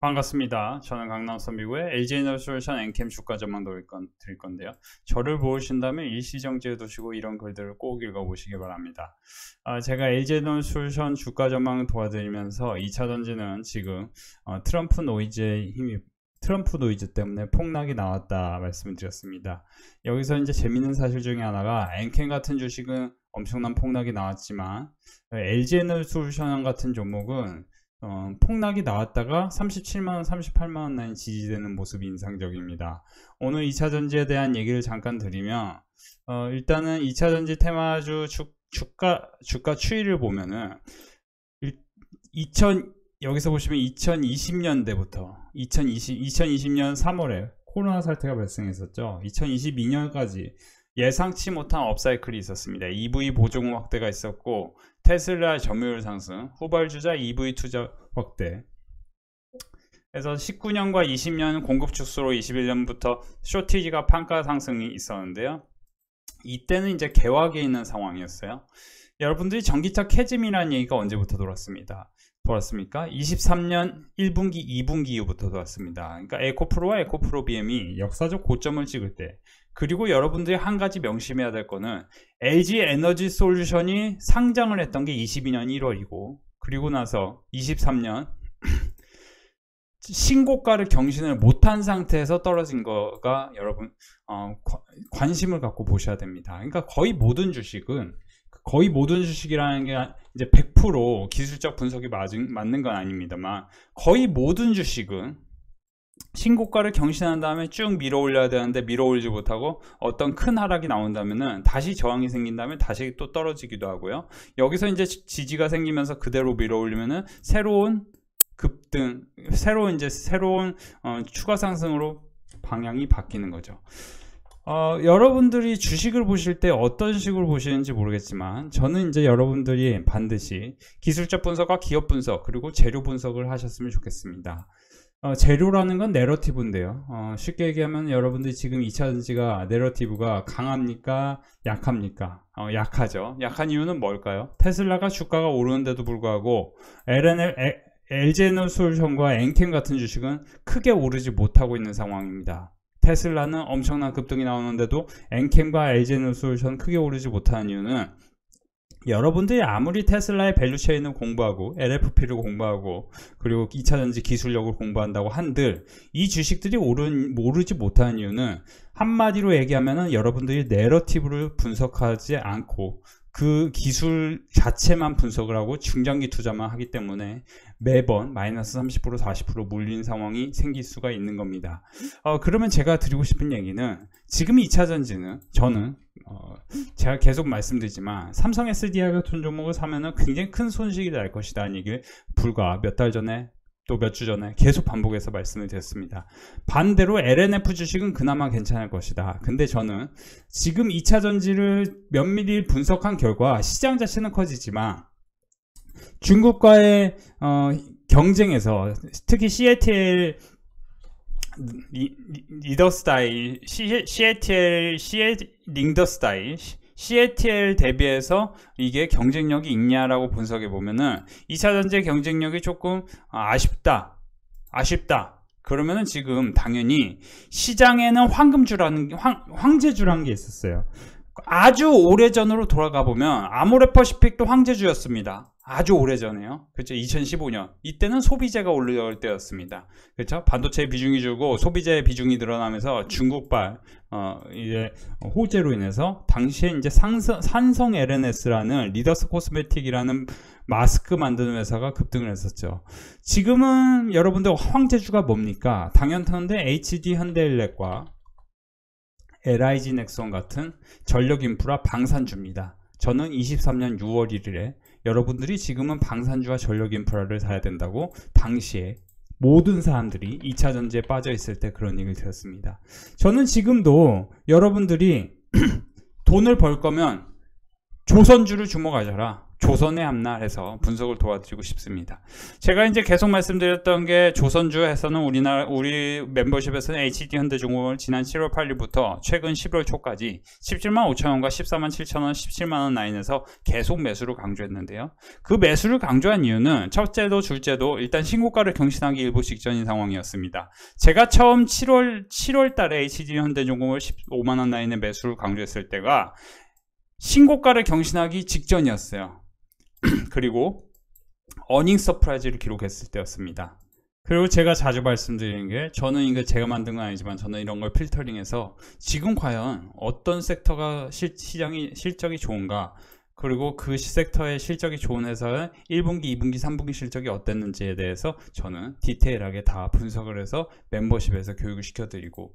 반갑습니다. 저는 강남선비구의 LG에너지솔루션 엔캠 주가 전망 드릴 건데요. 저를 보신다면 일시정지해 두시고 이런 글들을 꼭 읽어보시기 바랍니다. 제가 LG에너지솔루션 주가 전망 도와드리면서 2차전지는 지금 트럼프 노이즈 때문에 폭락이 나왔다 말씀을 드렸습니다. 여기서 이제 재밌는 사실 중에 하나가 엔캠 같은 주식은 엄청난 폭락이 나왔지만 LG에너지솔루션 같은 종목은 폭락이 나왔다가 37만원, 38만원 라인 지지되는 모습이 인상적입니다. 오늘 2차전지에 대한 얘기를 잠깐 드리면 일단은 2차전지 테마주 주가 추이를 보면은 여기서 보시면 2020년대부터 2020년 3월에 코로나 사태가 발생했었죠. 2022년까지 예상치 못한 업사이클이 있었습니다. EV 보조금 확대가 있었고 테슬라 점유율 상승, 후발주자 EV 투자 확대. 그래서 19년과 20년 공급 축소로 21년부터 쇼티지가 판가 상승이 있었는데요. 이때는 이제 개화기에 있는 상황이었어요. 여러분들이 전기차 캐즘이라는 얘기가 언제부터 돌았습니까? 23년 1분기, 2분기 이후부터 돌았습니다. 그러니까 에코프로와 에코프로 BM이 역사적 고점을 찍을 때, 그리고 여러분들이 한 가지 명심해야 될 거는 LG 에너지 솔루션이 상장을 했던 게 22년 1월이고 그리고 나서 23년 신고가를 경신을 못한 상태에서 떨어진 거가 여러분 관심을 갖고 보셔야 됩니다. 그러니까 거의 모든 주식이라는 게 이제 100% 기술적 분석이 맞는 건 아닙니다만 거의 모든 주식은 신고가를 경신한 다음에 쭉 밀어 올려야 되는데 밀어 올리지 못하고 어떤 큰 하락이 나온다면은 다시 저항이 생긴다면 다시 또 떨어지기도 하고요. 여기서 이제 지지가 생기면서 그대로 밀어 올리면은 새로운 급등, 새로운 추가 상승으로 방향이 바뀌는 거죠. 여러분들이 주식을 보실 때 어떤 식으로 보시는지 모르겠지만 저는 이제 여러분들이 반드시 기술적 분석과 기업 분석 그리고 재료 분석을 하셨으면 좋겠습니다. 재료라는 건 내러티브인데요. 쉽게 얘기하면 여러분들이 지금 2차전지가 내러티브가 강합니까? 약합니까? 약하죠. 약한 이유는 뭘까요? 테슬라가 주가가 오르는데도 불구하고 LG에너지솔루션과 엔캠 같은 주식은 크게 오르지 못하고 있는 상황입니다. 테슬라는 엄청난 급등이 나오는데도 엔캠과 LG에너지솔루션 크게 오르지 못하는 이유는 여러분들이 아무리 테슬라의 밸류체인을 공부하고 LFP를 공부하고 그리고 2차전지 기술력을 공부한다고 한들 이 주식들이 오르지 못하는 이유는 한마디로 얘기하면은 여러분들이 내러티브를 분석하지 않고 그 기술 자체만 분석을 하고 중장기 투자만 하기 때문에 매번 마이너스 30% 40% 물린 상황이 생길 수가 있는 겁니다. 그러면 제가 드리고 싶은 얘기는 지금 2차전지는 저는 제가 계속 말씀드리지만 삼성 SDI 같은 종목을 사면은 굉장히 큰 손실이 날 것이다 하는 얘기를 불과 몇 달 전에 또 몇 주 전에 계속 반복해서 말씀을 드렸습니다. 반대로 LNF 주식은 그나마 괜찮을 것이다. 근데 저는 지금 2차전지를 면밀히 분석한 결과 시장 자체는 커지지만 중국과의 경쟁에서 특히 CATL 리더스타일, 링더스타일, CATL 대비해서 이게 경쟁력이 있냐라고 분석해 보면은 2차전지의 경쟁력이 조금 아쉽다. 그러면은 지금 당연히 시장에는 황제주라는 게 있었어요. 아주 오래전으로 돌아가 보면 아모레퍼시픽도 황제주였습니다. 아주 오래전에요. 그렇죠. 2015년. 이때는 소비재가 올라올 때였습니다. 그렇죠. 반도체 비중이 줄고 소비재의 비중이 늘어나면서 중국발 이제 호재로 인해서 당시에 이제 산성 LNS라는 리더스 코스메틱이라는 마스크 만드는 회사가 급등을 했었죠. 지금은 여러분들 황제주가 뭡니까? 당연한데 HD 현대일렉과 LIG 넥선 같은 전력 인프라 방산주입니다. 저는 23년 6월 1일에 여러분들이 지금은 방산주와 전력 인프라를 사야 된다고 당시에 모든 사람들이 2차전지에 빠져 있을 때 그런 얘기를 드렸습니다. 저는 지금도 여러분들이 돈을 벌 거면 조선주를 주목하셔라. 조선의 앞날 해서 분석을 도와드리고 싶습니다. 제가 이제 계속 말씀드렸던 게 조선주에서는 우리 멤버십에서는 HD 현대중공업을 지난 7월 8일부터 최근 11월 초까지 17만 5천원과 14만 7천원, 17만원 라인에서 계속 매수를 강조했는데요. 그 매수를 강조한 이유는 첫째도 둘째도 일단 신고가를 경신하기 일보 직전인 상황이었습니다. 제가 처음 7월 달에 HD 현대중공업을 15만원 라인에 매수를 강조했을 때가 신고가를 경신하기 직전이었어요. 그리고 어닝 서프라이즈를 기록했을 때였습니다. 그리고 제가 자주 말씀드리는 게, 저는 이거 제가 만든 건 아니지만 저는 이런 걸 필터링해서 지금 과연 어떤 섹터가 시장이 실적이 좋은가, 그리고 그 섹터의 실적이 좋은 회사의 1분기, 2분기, 3분기 실적이 어땠는지에 대해서 저는 디테일하게 다 분석을 해서 멤버십에서 교육을 시켜드리고,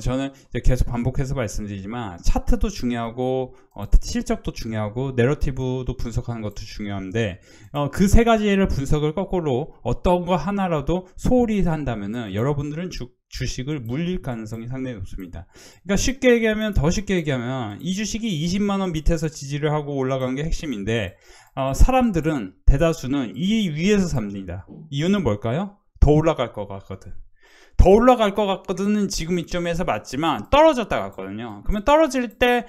저는 이제 계속 반복해서 말씀드리지만 차트도 중요하고 실적도 중요하고 내러티브도 분석하는 것도 중요한데, 그 세 가지를 분석을 거꾸로 어떤 거 하나라도 소홀히 한다면은 여러분들은 주식을 물릴 가능성이 상당히 높습니다. 그러니까 더 쉽게 얘기하면 이 주식이 20만원 밑에서 지지를 하고 올라간 게 핵심인데, 사람들은 대다수는 이 위에서 삽니다. 이유는 뭘까요? 더 올라갈 것 같거든. 더 올라갈 것 같거든은 지금 이점에서 맞지만 떨어졌다 갔거든요. 그러면 떨어질 때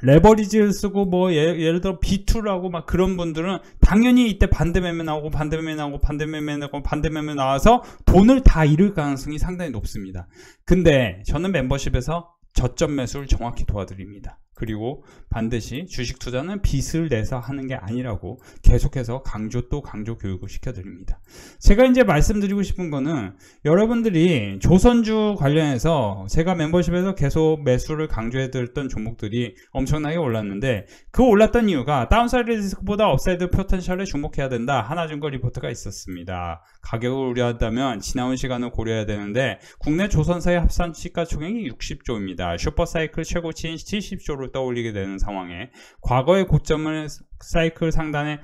레버리지를 쓰고 뭐 예를 들어 B2라고 막 그런 분들은 당연히 이때 반대 매매 나오고 반대 매매 나와서 돈을 다 잃을 가능성이 상당히 높습니다. 근데 저는 멤버십에서 저점 매수를 정확히 도와드립니다. 그리고 반드시 주식 투자는 빚을 내서 하는 게 아니라고 계속해서 강조 교육을 시켜드립니다. 제가 이제 말씀드리고 싶은 거는, 여러분들이 조선주 관련해서 제가 멤버십에서 계속 매수를 강조해드렸던 종목들이 엄청나게 올랐는데, 그 올랐던 이유가 다운사이드 리스크보다 업사이드 포텐셜에 주목해야 된다, 하나증권 리포트가 있었습니다. 가격을 우려한다면 지나온 시간을 고려해야 되는데, 국내 조선사의 합산 시가총액이 60조입니다. 슈퍼사이클 최고치인 70조를 떠올리게 되는 상황에 과거의 고점을 사이클 상단의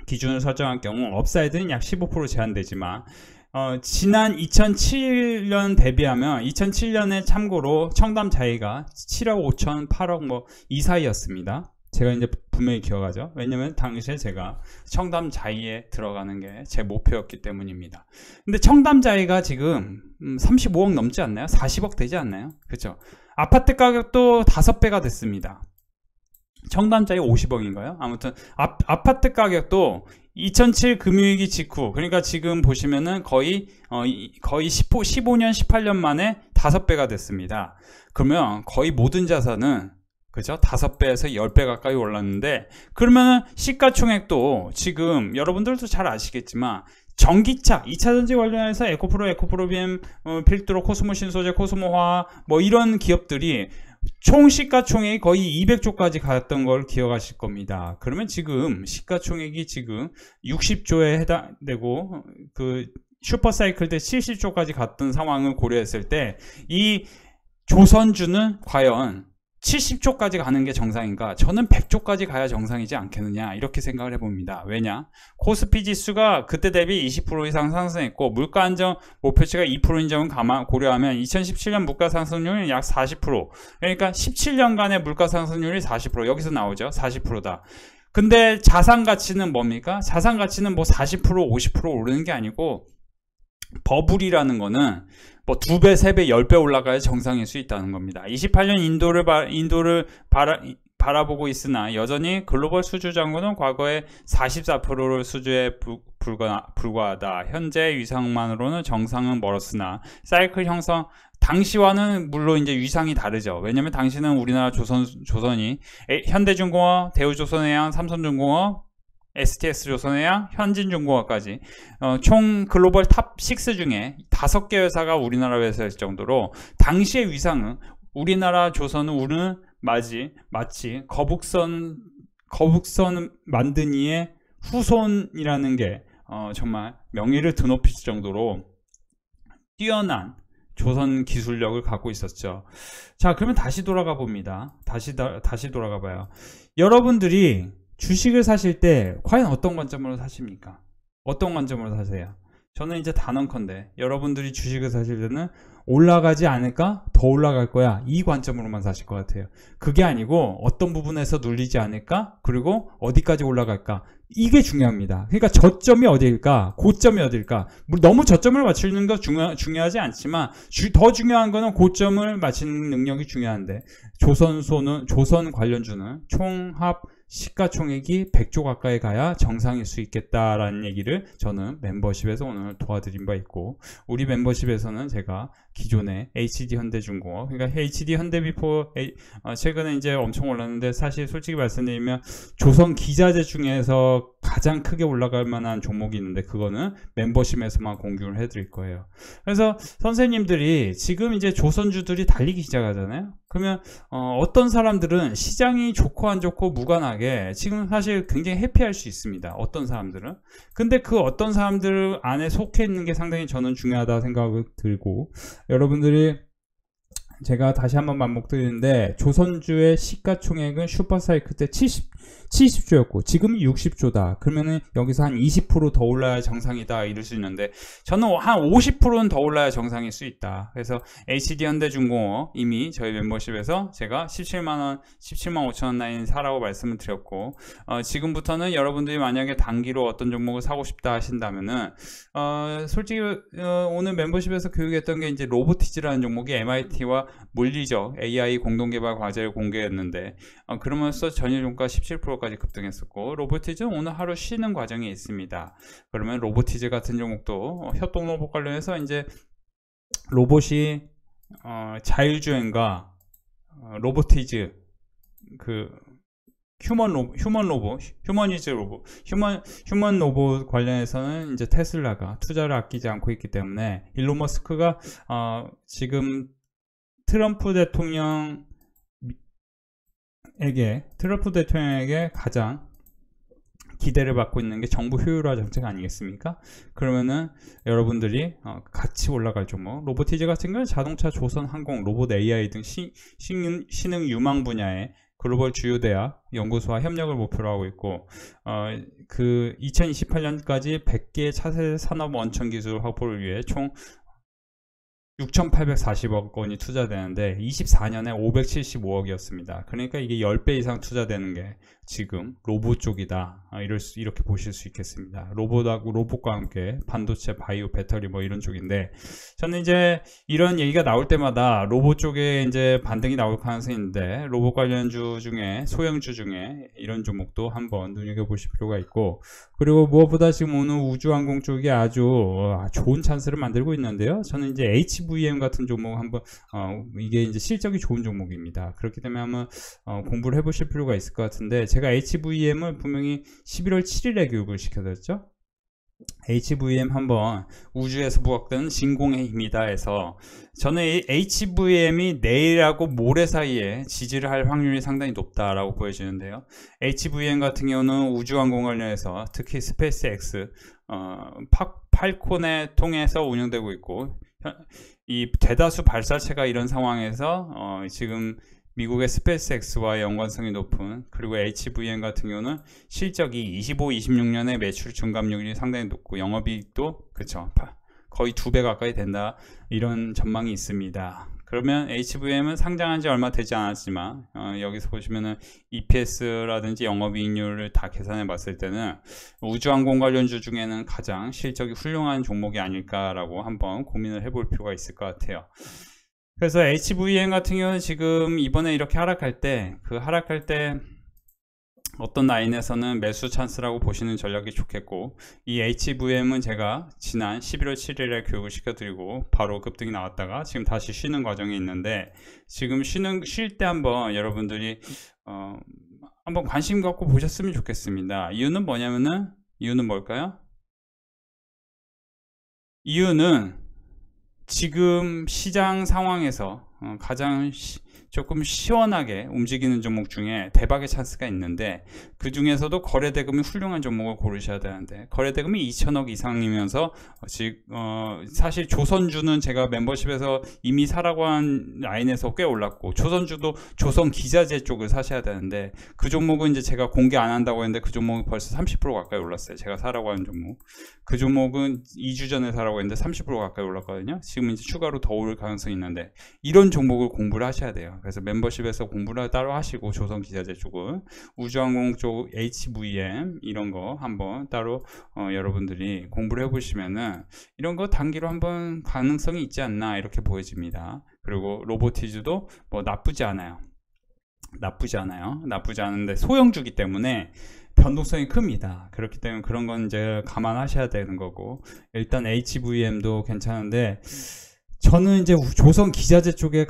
기준을 설정할 경우 업사이드는 약 15% 제한되지만, 지난 2007년 대비하면 2007년에 참고로 청담 자이가 7억 5천 8억 뭐 이 사이였습니다. 제가 이제 분명히 기억하죠. 왜냐면 당시에 제가 청담 자이에 들어가는 게 제 목표였기 때문입니다. 근데 청담 자이가 지금 35억 넘지 않나요? 40억 되지 않나요? 그렇죠? 아파트 가격도 5배가 됐습니다. 청담 자이 50억인가요? 아무튼 아파트 가격도 2007 금융위기 직후, 그러니까 지금 보시면은 거의 15년 18년 만에 5배가 됐습니다. 그러면 거의 모든 자산은, 그죠? 5배에서 10배 가까이 올랐는데, 그러면은 시가총액도 지금 여러분들도 잘 아시겠지만 전기차, 2차전지 관련해서 에코프로 BM, 필드로, 코스모 신소재, 코스모화 뭐 이런 기업들이 총 시가총액이 거의 200조까지 갔던 걸 기억하실 겁니다. 그러면 지금 시가총액이 지금 60조에 해당되고, 그 슈퍼사이클 때 70조까지 갔던 상황을 고려했을 때 이 조선주는 과연 70조까지 가는 게 정상인가? 저는 100조까지 가야 정상이지 않겠느냐, 이렇게 생각을 해봅니다. 왜냐? 코스피 지수가 그때 대비 20% 이상 상승했고, 물가 안정 목표치가 2%인 점은 고려하면 2017년 물가 상승률은 약 40%, 그러니까 17년간의 물가 상승률이 40%, 여기서 나오죠. 40%다. 근데 자산 가치는 뭡니까? 자산 가치는 뭐 40%, 50% 오르는 게 아니고, 버블이라는 거는 뭐 2배, 3배, 10배 올라가야 정상일 수 있다는 겁니다. 28년 인도를 바라보고 있으나 여전히 글로벌 수주 잔고는 과거의 44% 수주에 불과하다. 현재 위상만으로는 정상은 멀었으나 사이클 형성, 당시와는 물론 이제 위상이 다르죠. 왜냐면 당시는 우리나라 조선이 현대중공업, 대우조선해양, 삼성중공업, STS조선해양, 현진중공업까지 총 글로벌 탑 6 중에 5개 회사가 우리나라 회사일 정도로, 당시의 위상은 우리나라 조선은 마치 거북선 만든 이의 후손이라는 게 정말 명예를 드높일 정도로 뛰어난 조선 기술력을 갖고 있었죠. 자, 그러면 다시 돌아가 봅니다. 다시 돌아가 봐요. 여러분들이 주식을 사실 때 과연 어떤 관점으로 사십니까? 어떤 관점으로 사세요? 저는 이제 단언컨대 여러분들이 주식을 사실 때는 올라가지 않을까? 더 올라갈 거야. 이 관점으로만 사실 것 같아요. 그게 아니고 어떤 부분에서 눌리지 않을까? 그리고 어디까지 올라갈까? 이게 중요합니다. 그러니까 저점이 어디일까? 고점이 어디일까? 너무 저점을 맞추는 거 중요하지 않지만 더 중요한 거는 고점을 맞추는 능력이 중요한데 조선 관련주는 총합 시가총액이 100조 가까이 가야 정상일 수 있겠다라는 얘기를 저는 멤버십에서 오늘 도와드린 바 있고, 우리 멤버십에서는 제가 기존에 HD현대중공업, 그러니까 HD현대비포 최근에 이제 엄청 올랐는데, 사실 솔직히 말씀드리면 조선 기자재 중에서 가장 크게 올라갈 만한 종목이 있는데 그거는 멤버십에서만 공유를 해드릴 거예요. 그래서 선생님들이 지금 이제 조선주들이 달리기 시작하잖아요. 그러면 어떤 사람들은 시장이 좋고 안 좋고 무관하게 지금 사실 굉장히 해피할 수 있습니다. 어떤 사람들은. 근데 그 어떤 사람들 안에 속해 있는 게 상당히 저는 중요하다 생각을 들고, 여러분들이 제가 다시 한번 반복드리는데 조선주의 시가총액은 슈퍼사이클 때 70조였고 지금은 60조다. 그러면은 여기서 한 20% 더 올라야 정상이다 이럴 수 있는데, 저는 한 50%는 더 올라야 정상일 수 있다. 그래서 HD현대중공업 이미 저희 멤버십에서 제가 17만 5천원 라인 사라고 말씀을 드렸고, 지금부터는 여러분들이 만약에 단기로 어떤 종목을 사고 싶다 하신다면은 솔직히 오늘 멤버십에서 교육했던 게 이제 로보티즈라는 종목이 MIT와 물리적 AI 공동개발 과제를 공개했는데, 그러면서 전일종가 17%까지 급등했었고, 로보티즈는 오늘 하루 쉬는 과정이 있습니다. 그러면 로보티즈 같은 종목도 협동로봇 관련해서 이제 로봇이 자율주행과 로보티즈 휴먼 로봇 관련해서는 이제 테슬라가 투자를 아끼지 않고 있기 때문에, 일론 머스크가 지금 트럼프 대통령에게 가장 기대를 받고 있는 게 정부 효율화 정책 아니겠습니까? 그러면은 여러분들이 같이 올라갈 종목, 로보티즈 같은 경우는 자동차, 조선, 항공, 로봇, AI 등 신흥 유망 분야의 글로벌 주요 대학 연구소와 협력을 목표로 하고 있고, 그 2028년까지 100개의 차세대 산업 원천 기술 확보를 위해 총 6,840억 원이 투자되는데 24년에 575억이었습니다. 그러니까 이게 10배 이상 투자되는 게 지금 로봇 쪽이다. 이렇게 보실 수 있겠습니다. 로봇과 함께 반도체, 바이오, 배터리 뭐 이런 쪽인데, 저는 이제 이런 얘기가 나올 때마다 로봇 쪽에 이제 반등이 나올 가능성이 있는데, 로봇 관련주 중에, 소형주 중에 이런 종목도 한번 눈여겨보실 필요가 있고, 그리고 무엇보다 지금 오늘 우주항공 쪽이 아주 좋은 찬스를 만들고 있는데요. 저는 이제 HVM 같은 종목 한번 이게 이제 실적이 좋은 종목입니다. 그렇기 때문에 한번 공부를 해보실 필요가 있을 것 같은데, 제가 HVM을 분명히 11월 7일에 교육을 시켜드렸죠. HVM 한번 우주에서 부각되는 진공의 힘이다 해서, 저는 HVM이 내일하고 모레 사이에 지지를 할 확률이 상당히 높다라고 보여지는데요. HVM 같은 경우는 우주항공 관련해서 특히 스페이스X 팔콘에 통해서 운영되고 있고, 이 대다수 발사체가 이런 상황에서 지금 미국의 스페이스X와 연관성이 높은, 그리고 HVM 같은 경우는 실적이 25, 26년에 매출 증감률이 상당히 높고 영업이익도 거의 2배 가까이 된다, 이런 전망이 있습니다. 그러면 HVM은 상장한 지 얼마 되지 않았지만 여기서 보시면은 EPS라든지 영업이익률을 다 계산해 봤을 때는 우주항공 관련주 중에는 가장 실적이 훌륭한 종목이 아닐까라고 한번 고민을 해볼 필요가 있을 것 같아요. 그래서 HVM 같은 경우는 지금 이번에 이렇게 하락할 때, 어떤 라인에서는 매수 찬스라고 보시는 전략이 좋겠고, 이 HVM은 제가 지난 11월 7일에 교육을 시켜드리고 바로 급등이 나왔다가 지금 다시 쉬는 과정이 있는데, 지금 쉴 때 한번 여러분들이 한번 관심 갖고 보셨으면 좋겠습니다. 이유는 뭘까요? 이유는 지금 시장 상황에서 가장 조금 시원하게 움직이는 종목 중에 대박의 찬스가 있는데, 그 중에서도 거래대금이 훌륭한 종목을 고르셔야 되는데, 거래대금이 2천억 이상이면서 사실 조선주는 제가 멤버십에서 이미 사라고 한 라인에서 꽤 올랐고, 조선주도 조선기자재 쪽을 사셔야 되는데, 그 종목은 이제 제가 공개 안 한다고 했는데 그 종목이 벌써 30% 가까이 올랐어요. 제가 사라고 하는 종목. 그 종목은 2주 전에 사라고 했는데 30% 가까이 올랐거든요. 지금 이제 추가로 더 오를 가능성이 있는데, 이런 종목을 공부를 하셔야 돼요. 그래서 멤버십에서 공부를 따로 하시고, 조선기자재 쪽은 우주항공 쪽 HVM 이런 거 한번 따로 여러분들이 공부를 해보시면은 이런 거 단기로 한번 가능성이 있지 않나 이렇게 보여집니다. 그리고 로보티즈도 뭐 나쁘지 않아요. 나쁘지 않은데 소형주기 때문에 변동성이 큽니다. 그렇기 때문에 그런 건 이제 감안하셔야 되는 거고, 일단 HVM도 괜찮은데, 저는 이제 조선 기자재 쪽에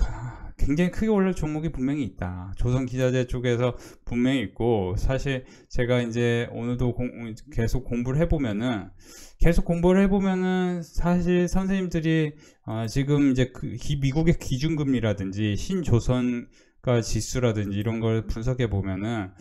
굉장히 크게 올릴 종목이 분명히 있다. 조선 기자재 쪽에서 분명히 있고, 사실 제가 이제 오늘도 계속 공부를 해보면은 사실 선생님들이 지금 이제 미국의 기준금리라든지 신조선가 지수라든지 이런 걸 분석해 보면은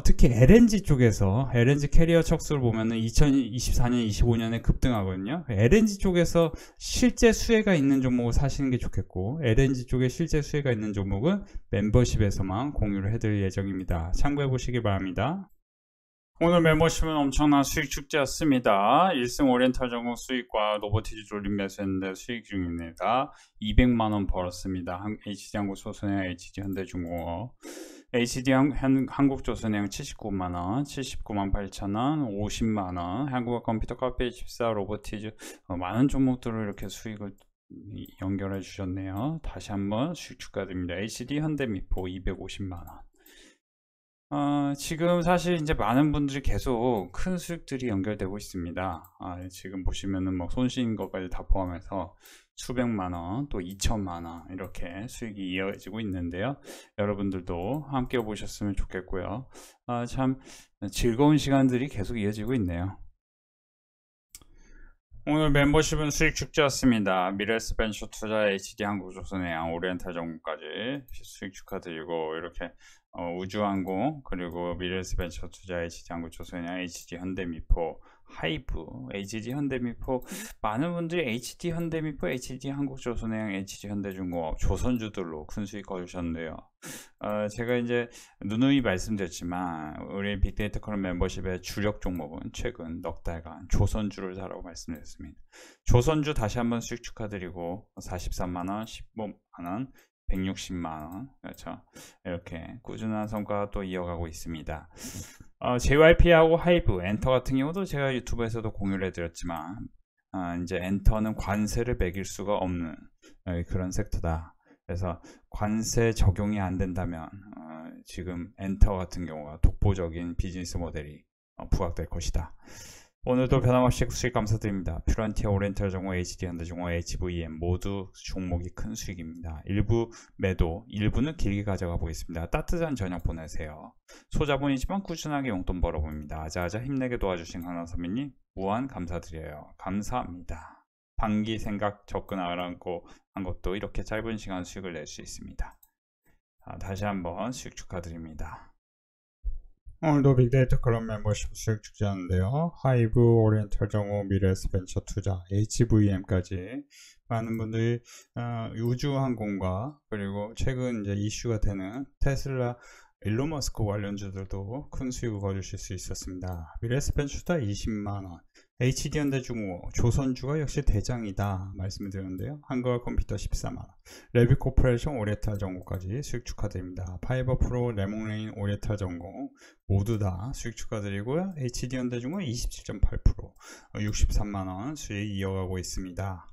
특히 LNG 쪽에서 LNG 캐리어 척수를 보면은 2024년, 25년에 급등하거든요. LNG 쪽에서 실제 수혜가 있는 종목을 사시는 게 좋겠고, LNG 쪽에 실제 수혜가 있는 종목은 멤버십에서만 공유를 해드릴 예정입니다. 참고해 보시기 바랍니다. 오늘 멤버십은 엄청난 수익 축제였습니다. 1승 오리엔탈 전공 수익과 로보티즈 졸림 매수했는데 수익 중입니다. 200만원 벌었습니다. HD항공 소선행, HD현대중공업, 한국조선행 79만원, 79만 8천원, 50만원, 한국컴퓨터 카페24, 로보티즈, 많은 종목들을 이렇게 수익을 연결해 주셨네요. 다시 한번 수익 축하드립니다. HD현대미포 250만원. 지금 사실 이제 많은 분들이 계속 큰 수익들이 연결되고 있습니다. 지금 보시면은 뭐 손실인 것까지 다 포함해서 수백만원, 또 2천만원 이렇게 수익이 이어지고 있는데요. 여러분들도 함께 보셨으면 좋겠고요. 참 즐거운 시간들이 계속 이어지고 있네요. 오늘 멤버십은 수익 축제였습니다. 미래에셋벤처 투자, HD한국조선해양, 오리엔탈 전공까지 수익 축하드리고, 이렇게 우주항공, 그리고 미래에셋벤처 투자, HD한국조선해양, HD현대미포, 하이브, HD현대미포, 많은 분들이 HD현대미포, HD한국조선해양, HD현대중공업, 조선주들로 큰 수익 거두셨는데요. 제가 이제 누누이 말씀드렸지만 우리 빅데이터 커럼 멤버십의 주력 종목은 최근 넉 달간 조선주를 사라고 말씀드렸습니다. 조선주 다시 한번 수익 축하드리고 43만원, 15만원, 160만원, 그렇죠. 이렇게 꾸준한 성과 또 이어가고 있습니다. JYP하고 하이브, 엔터 같은 경우도 제가 유튜브에서도 공유를 해드렸지만, 이제 엔터는 관세를 매길 수가 없는 그런 섹터다. 그래서 관세 적용이 안 된다면 지금 엔터 같은 경우가 독보적인 비즈니스 모델이 부각될 것이다. 오늘도 변함없이 수익 감사드립니다. 퓨런티어, 오리엔탈 전공, HD현대중공업, HVM 모두 종목이 큰 수익입니다. 일부 매도, 일부는 길게 가져가 보겠습니다. 따뜻한 저녁 보내세요. 소자본이지만 꾸준하게 용돈 벌어봅니다. 아자아자 힘내게 도와주신 강남선배님 무한 감사드려요. 감사합니다. 단기 생각 접근하라고 한 것도 이렇게 짧은 시간 수익을 낼 수 있습니다. 다시 한번 수익 축하드립니다. 오늘도 빅데이터 클럽 멤버십 수익 축제하는데요. 하이브, 오리엔탈 정오, 미래에셋벤처 투자, HVM까지 많은 분들이 우주항공과, 그리고 최근 이제 이슈가 되는 테슬라, 일론 머스크 관련주들도 큰 수익을 거두실 수 있었습니다. 미래에셋벤처 투자 20만원, HD현대중공업, 조선주가 역시 대장이다 말씀을 드렸는데요. 한국컴퓨터 14만원, 레비코퍼레이션, 오리엔탈 전공까지 수익 축하드립니다. 파이버프로, 레몬레인, 오리엔탈 전공 모두 다 수익 축하드리고요. HD현대중공업 27.8%, 63만원 수익 이어가고 있습니다.